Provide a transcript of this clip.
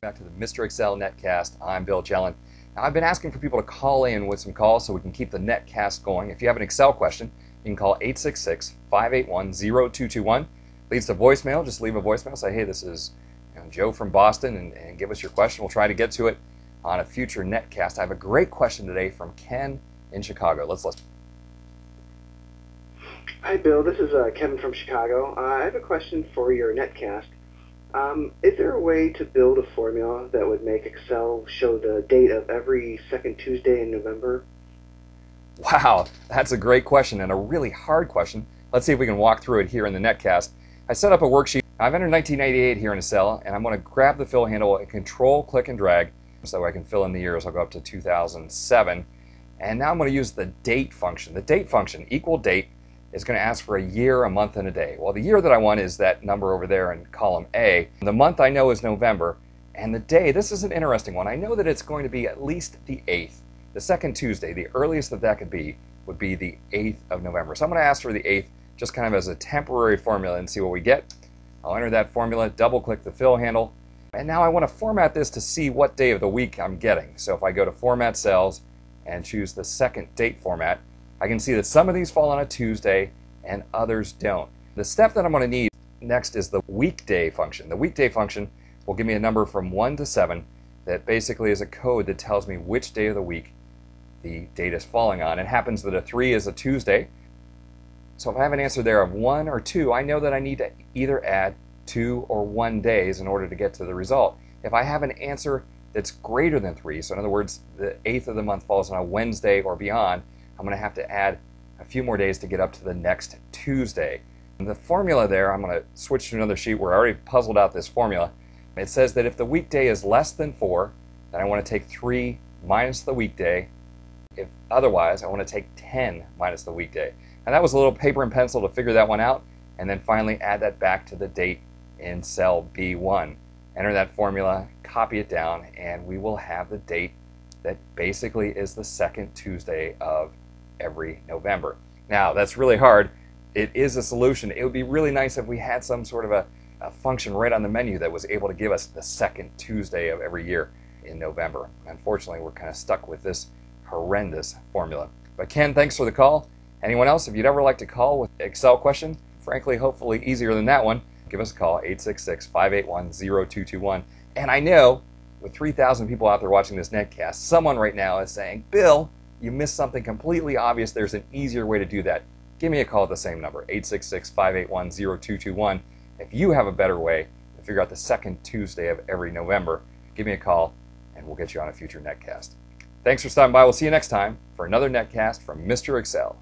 Back to the Mr. Excel Netcast. I'm Bill Jelen. Now, I've been asking for people to call in with some calls so we can keep the Netcast going. If you have an Excel question, you can call 866-581-0221. Leads to voicemail. Just leave a voicemail. Say, hey, this is Joe from Boston, and give us your question. We'll try to get to it on a future Netcast. I have a great question today from Ken in Chicago. Let's listen. Hi, Bill. This is Kevin from Chicago. I have a question for your Netcast. Is there a way to build a formula that would make Excel show the date of every second Tuesday in November? Wow, that's a great question and a really hard question. Let's see if we can walk through it here in the Netcast. I set up a worksheet. I've entered 1988 here in Excel, and I'm going to grab the fill handle and control, click, and drag so I can fill in the years. I'll go up to 2007. And now I'm going to use the date function. The date function, equal date, is going to ask for a year, a month, and a day. Well, the year that I want is that number over there in column A. The month I know is November, and the day, this is an interesting one. I know that it's going to be at least the 8th. The second Tuesday, the earliest that could be, would be the 8th of November. So I'm going to ask for the 8th just kind of as a temporary formula and see what we get. I'll enter that formula, double-click the fill handle, and now I want to format this to see what day of the week I'm getting. So if I go to Format Cells and choose the second date format, I can see that some of these fall on a Tuesday and others don't. The step that I'm going to need next is the weekday function. The weekday function will give me a number from 1 to 7 that basically is a code that tells me which day of the week the date is falling on. It happens that a 3 is a Tuesday. So if I have an answer there of 1 or 2, I know that I need to either add 2 or 1 days in order to get to the result. If I have an answer that's greater than 3, so in other words, the 8th of the month falls on a Wednesday or beyond, I'm going to have to add a few more days to get up to the next Tuesday. And the formula there, I'm going to switch to another sheet where I already puzzled out this formula. It says that if the weekday is less than 4, then I want to take 3 minus the weekday. If otherwise, I want to take 10 minus the weekday. And that was a little paper and pencil to figure that one out, and then finally add that back to the date in cell B1. Enter that formula, copy it down, and we will have the date that basically is the second Tuesday of every November. Now, that's really hard. It is a solution. It would be really nice if we had some sort of a function right on the menu that was able to give us the second Tuesday of every year in November. Unfortunately, we're kind of stuck with this horrendous formula. But Ken, thanks for the call. Anyone else, if you'd ever like to call with an Excel question, frankly, hopefully easier than that one, give us a call, 866-581-0221. And I know with 3,000 people out there watching this Netcast, someone right now is saying, Bill, you missed something completely obvious. There's an easier way to do that. Give me a call at the same number, 866-581-0221. If you have a better way to figure out the second Tuesday of every November, give me a call and we'll get you on a future Netcast. Thanks for stopping by. We'll see you next time for another Netcast from Mr. Excel.